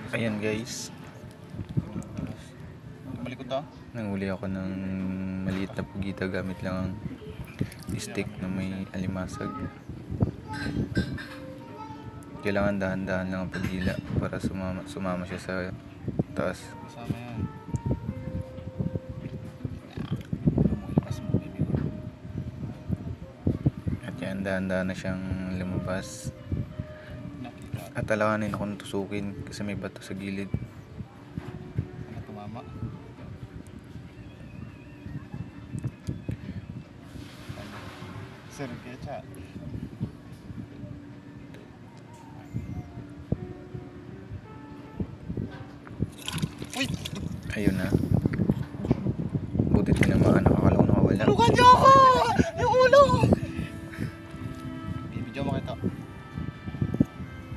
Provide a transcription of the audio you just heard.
Ayan guys, Malikot to? nanghuli ako ng maliit na pugita gamit lang ang stick na may alimasag. Kailangan dahan-dahan lang ang pagdila para sumama siya sa taas. Kasama yan. Lumulabas mo, baby ko. At yan, dahan-dahan na siyang lumabas. Nakita. At alanganin akong tusukin kasi may bato sa gilid. Sana tumama. Sir, kecha. Uy! Ayun na.